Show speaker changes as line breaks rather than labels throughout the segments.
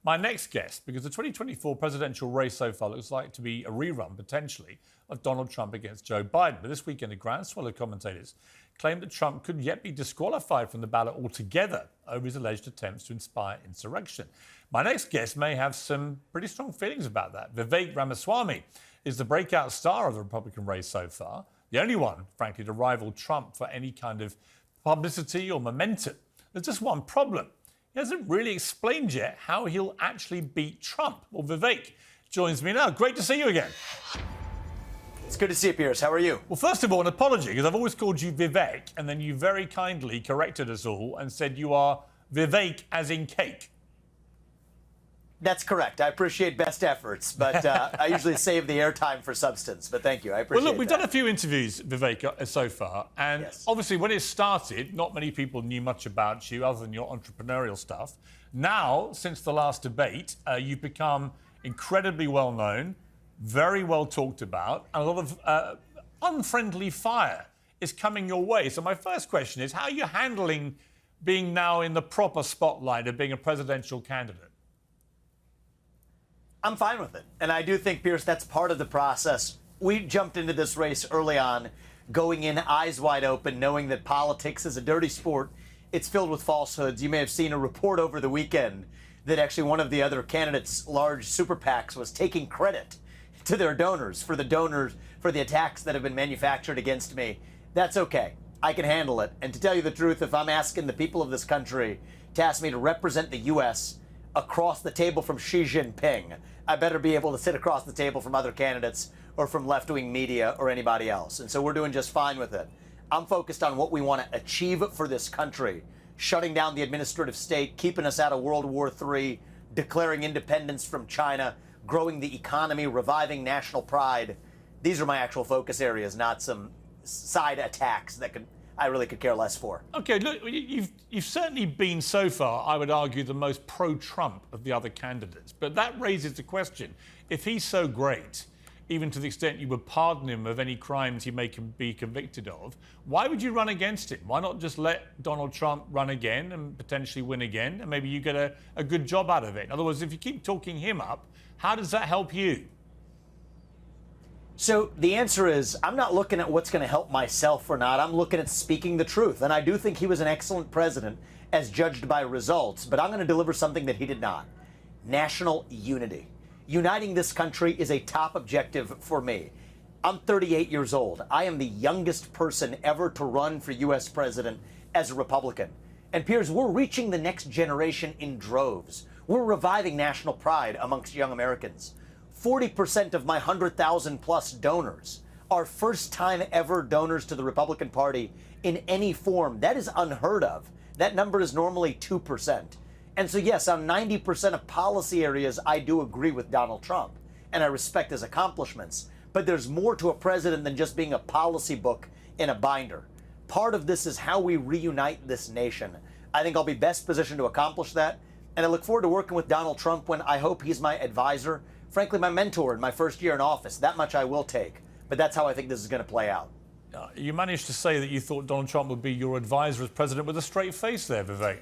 my next guest, because the 2024 presidential race so far looks like to be a rerun, potentially, of Donald Trump against Joe Biden. But this weekend, a groundswell of commentators claimed that Trump could yet be disqualified from the ballot altogether over his alleged attempts to inspire insurrection. My next guest may have some pretty strong feelings about that. Vivek Ramaswamy is the breakout star of the Republican race so far, the only one, frankly, to rival Trump for any kind of publicity or momentum. There's just one problem. He hasn't really explained yet how he'll actually beat Trump. Well, Vivek joins me now. Great to see you again.
It's good to see you, Piers. How are you?
Well, first of all, an apology, because I've always called you Vivek, and then you very kindly corrected us all and said you are Vivek as in cake.
That's correct. I appreciate best efforts, but I usually save the airtime for substance. But thank you. I appreciate it.
Well, look, we've done a few interviews, Vivek, so far, and obviously when it started, not many people knew much about you other than your entrepreneurial stuff. Now, since the last debate, you've become incredibly well known, very well talked about, and a lot of unfriendly fire is coming your way. So my first question is, how are you handling being now in the proper spotlight of being a presidential candidate?
I'm fine with it. And I do think, Piers, that's part of the process. We jumped into this race early on, going in eyes wide open, knowing that politics is a dirty sport. It's filled with falsehoods. You may have seen a report over the weekend that actually one of the other candidates' large super PACs was taking credit to their donors for the attacks that have been manufactured against me. That's okay. I can handle it. And to tell you the truth, if I'm asking the people of this country to ask me to represent the U.S. across the table from Xi Jinping, I better be able to sit across the table from other candidates or from left-wing media or anybody else. And so we're doing just fine with it. I'm focused on what we want to achieve for this country, shutting down the administrative state, keeping us out of World War III, declaring independence from China, growing the economy, reviving national pride. These are my actual focus areas, not some side attacks that I really could care less for.
OK, look, you've certainly been so far, I would argue, the most pro-Trump of the other candidates. But that raises the question, if he's so great, even to the extent you would pardon him of any crimes he may be convicted of, why would you run against him? Why not just let Donald Trump run again and potentially win again, and maybe you get a good job out of it? In other words, if you keep talking him up, how does that help you?
So the answer is, I'm not looking at what's going to help myself or not. I'm looking at speaking the truth. And I do think he was an excellent president as judged by results, but I'm going to deliver something that he did not. National unity. Uniting this country is a top objective for me. I'm 38 years old. I am the youngest person ever to run for U.S. president as a Republican. And Piers, we're reaching the next generation in droves. We're reviving national pride amongst young Americans. 40% of my 100,000 plus donors are first-time ever donors to the Republican Party in any form. That is unheard of. That number is normally 2%. And so, yes, on 90% of policy areas, I do agree with Donald Trump, and I respect his accomplishments. But there's more to a president than just being a policy book in a binder. Part of this is how we reunite this nation. I think I'll be best positioned to accomplish that, and I look forward to working with Donald Trump when I hope he's my advisor. Frankly, my mentor in my first year in office. That much I will take. But that's how I think this is going to play out.
You managed to say that you thought Donald Trump would be your advisor as president with a straight face there, Vivek.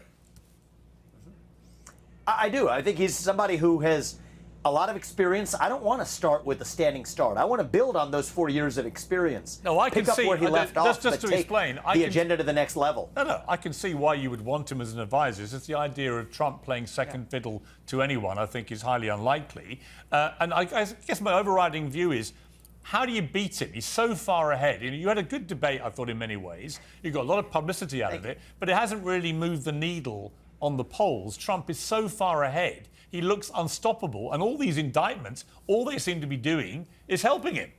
I do. I think he's somebody who has a lot of experience. I don't want to start with a standing start. I want to build on those 4 years of experience.
No, I can
pick up
see
where he left off,
just to
take
explain,
the agenda to the next level.
No, I can see why you would want him as an advisor. It's just the idea of Trump playing second fiddle to anyone, I think, is highly unlikely. And I guess my overriding view is, how do you beat him? He's so far ahead. You had a good debate, I thought, in many ways. You got a lot of publicity out of it, but it hasn't really moved the needle on the polls. Trump is so far ahead. He looks unstoppable, and all these indictments, all they seem to be doing is helping him.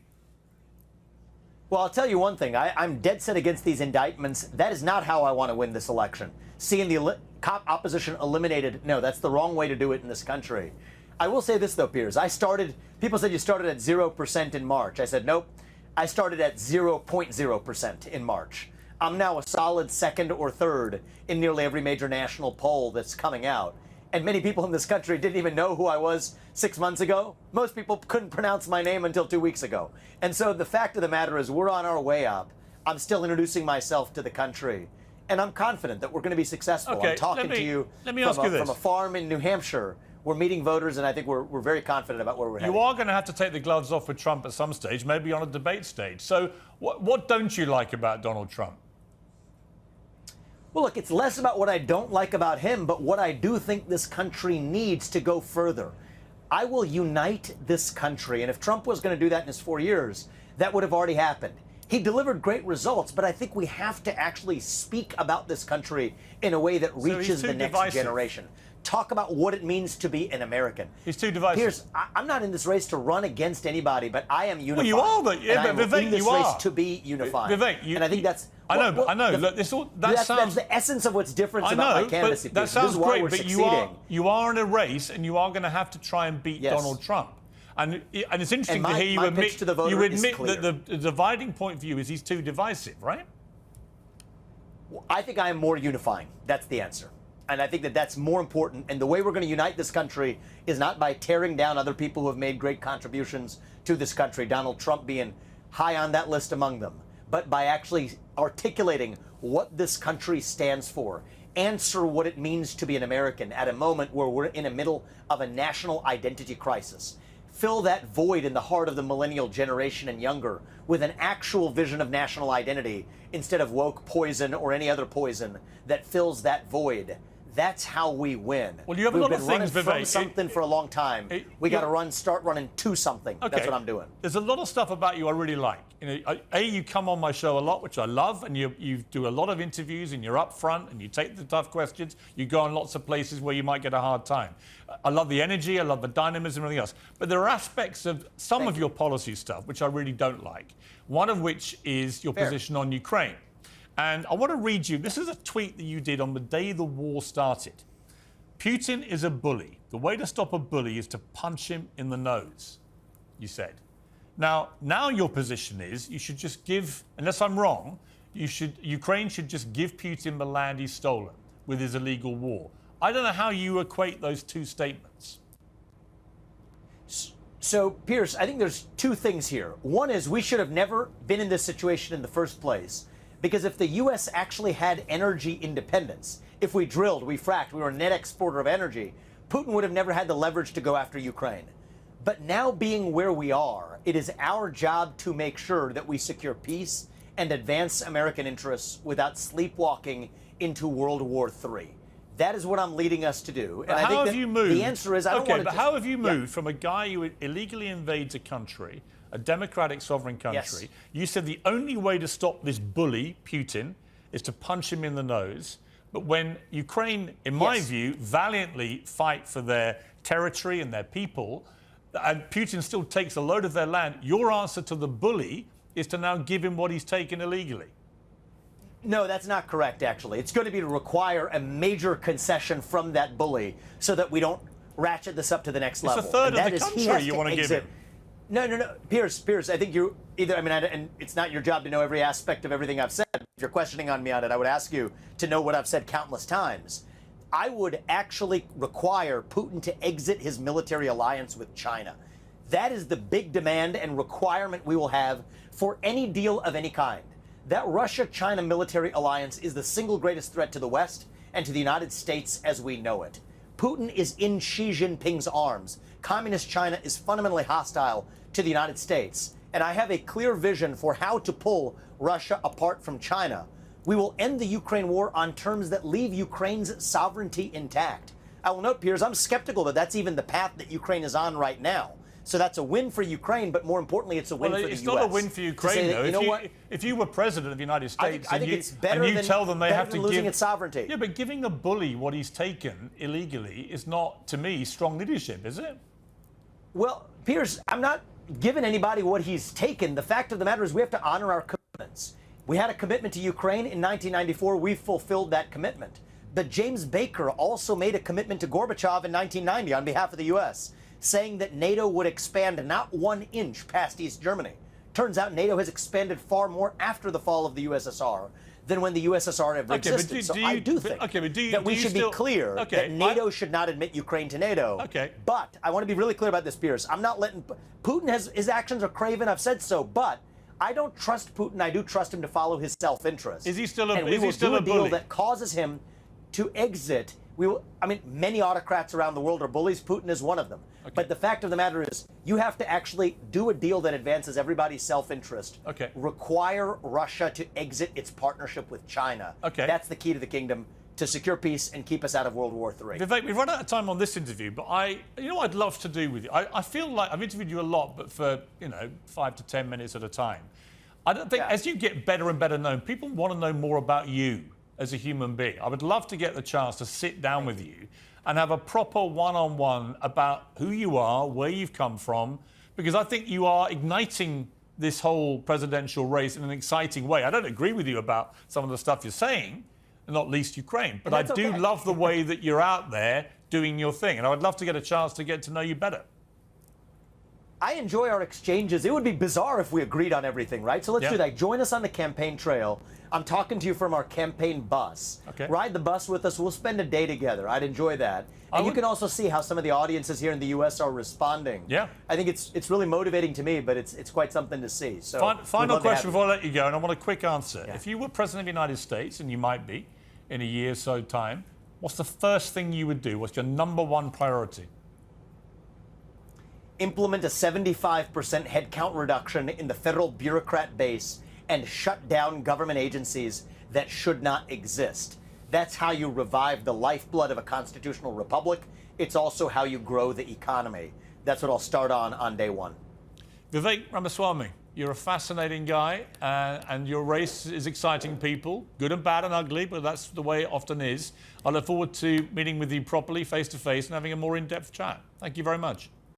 Well, I'll tell you one thing. I'm dead set against these indictments. That is not how I want to win this election. Seeing the opposition eliminated, no, that's the wrong way to do it in this country. I will say this, though, Piers. People said you started at 0% in March. I said, nope. I started at 0.0% in March. I'm now a solid second or third in nearly every major national poll that's coming out. And many people in this country didn't even know who I was 6 months ago. Most people couldn't pronounce my name until 2 weeks ago. And so the fact of the matter is we're on our way up. I'm still introducing myself to the country. And I'm confident that we're going to be successful.
Okay,
I'm talking to you from a farm in New Hampshire We're meeting voters, and I think we're very confident about where we're heading.
You are going to have to take the gloves off with Trump at some stage, maybe on a debate stage. So what don't you like about Donald Trump?
Well, look, it's less about what I don't like about him, but what I do think this country needs to go further. I will unite this country, and if Trump was going to do that in his 4 years, that would have already happened. He delivered great results, but I think we have to actually speak about this country in a way that reaches the next generation. Talk about what it means to be an American.
He's too divisive.
Piers, I'm not in this race to run against anybody, but I am unified.
Well, you are, but Vivek,
in this
you
race
are
to be unified.
Vivek,
and I think that's.
I know. Look,
that's the essence of what's different about my candidacy.
But that sounds great, but you are in a race, and you are going to have to try and beat Donald Trump. And it's interesting to hear you admit that the dividing point for you is he's too divisive, right?
I think I am more unifying. That's the answer. And I think that that's more important. And the way we're going to unite this country is not by tearing down other people who have made great contributions to this country, Donald Trump being high on that list among them, but by actually articulating what this country stands for, answer what it means to be an American at a moment where we're in the middle of a national identity crisis. Fill that void in the heart of the millennial generation and younger with an actual vision of national identity instead of woke poison or any other poison that fills that void. That's how we win.
Well, you have a lot of things, Vivek.
From something for a long time. We got to start running to something.
Okay.
That's what I'm doing.
There's a lot of stuff about you I really like. You come on my show a lot, which I love, and you do a lot of interviews, and you're up front, and you take the tough questions. You go on lots of places where you might get a hard time. I love the energy, I love the dynamism, and everything else. But there are aspects of some of your policy stuff which I really don't like. One of which is your position on Ukraine. And I want to read you, this is a tweet that you did on the day the war started. Putin is a bully. The way to stop a bully is to punch him in the nose, you said. Now your position is you should just give, unless I'm wrong, Ukraine should just give Putin the land he's stolen with his illegal war. I don't know how you equate those two statements.
So, Piers, I think there's two things here. One is we should have never been in this situation in the first place. Because if the U.S. actually had energy independence, if we drilled, we fracked, we were a net exporter of energy, Putin would have never had the leverage to go after Ukraine. But now being where we are, it is our job to make sure that we secure peace and advance American interests without sleepwalking into World War III. That is what I'm leading us to do. And
how have you moved?
The answer is I don't want to.
But how have you moved from a guy who illegally invades a country, a democratic sovereign country?
Yes.
You said the only way to stop this bully, Putin, is to punch him in the nose. But when Ukraine, in my view, valiantly fight for their territory and their people, and Putin still takes a load of their land, your answer to the bully is to now give him what he's taken illegally.
No, that's not correct, actually. It's going to be to require a major concession from that bully so that we don't ratchet this up to the next level.
It's a third of the country you want to give him.
No. Piers, I think you either, and it's not your job to know every aspect of everything I've said. If you're questioning on me on it, I would ask you to know what I've said countless times. I would actually require Putin to exit his military alliance with China. That is the big demand and requirement we will have for any deal of any kind. That Russia-China military alliance is the single greatest threat to the West and to the United States as we know it. Putin is in Xi Jinping's arms. Communist China is fundamentally hostile to the United States. And I have a clear vision for how to pull Russia apart from China. We will end the Ukraine war on terms that leave Ukraine's sovereignty intact. I will note, Piers, I'm skeptical that that's even the path that Ukraine is on right now. So that's a win for Ukraine, but more importantly, it's a win for the U.S.
It's not a win for Ukraine, though. If you were president of the United States
I think it's better than
tell them they have to
losing
give
its sovereignty.
Yeah, but giving a bully what he's taken illegally is not, to me, strong leadership, is it?
Well, Piers, I'm not giving anybody what he's taken. The fact of the matter is we have to honor our commitments. We had a commitment to Ukraine in 1994. We fulfilled that commitment. But James Baker also made a commitment to Gorbachev in 1990 on behalf of the U.S., saying that NATO would expand not 1 inch past East Germany. Turns out NATO has expanded far more after the fall of the USSR than when the USSR ever existed. So I do think that we should be clear that NATO should not admit Ukraine to NATO. But I want to be really clear about this, Piers. I'm not letting Putin his actions are craven. I've said so, but I don't trust Putin. I do trust him to follow his self-interest.
Is he still a
and we will do a deal that causes him to exit I mean, many autocrats around the world are bullies. Putin is one of them.
Okay.
But the fact of the matter is, you have to actually do a deal that advances everybody's self-interest.
Okay.
Require Russia to exit its partnership with China.
Okay.
That's the key to the kingdom to secure peace and keep us out of World War III.
Vivek, we've run out of time on this interview, but you know what I'd love to do with you? I feel like I've interviewed you a lot, but for, 5 to 10 minutes at a time. I don't think, as you get better and better known, people want to know more about you as a human being. I would love to get the chance to sit down with you and have a proper one-on-one about who you are, where you've come from, because I think you are igniting this whole presidential race in an exciting way. I don't agree with you about some of the stuff you're saying, not least Ukraine. But I do love the way that you're out there doing your thing. And I would love to get a chance to get to know you better.
I enjoy our exchanges. It would be bizarre if we agreed on everything, right? So let's do that. Join us on the campaign trail. I'm talking to you from our campaign bus.
Okay.
Ride the bus with us. We'll spend a day together. I'd enjoy that. And you can also see how some of the audiences here in the U.S. are responding.
Yeah.
I think it's really motivating to me, but it's quite something to see. So
final question before I let you go, and I want a quick answer.
Yeah.
If you were president of the United States, and you might be in a year or so time, what's the first thing you would do? What's your number one priority?
Implement a 75% headcount reduction in the federal bureaucrat base and shut down government agencies that should not exist. That's how you revive the lifeblood of a constitutional republic. It's also how you grow the economy. That's what I'll start on day one.
Vivek Ramaswamy, you're a fascinating guy, and your race is exciting people, good and bad and ugly, but that's the way it often is. I look forward to meeting with you properly, face to face, and having a more in-depth chat. Thank you very much.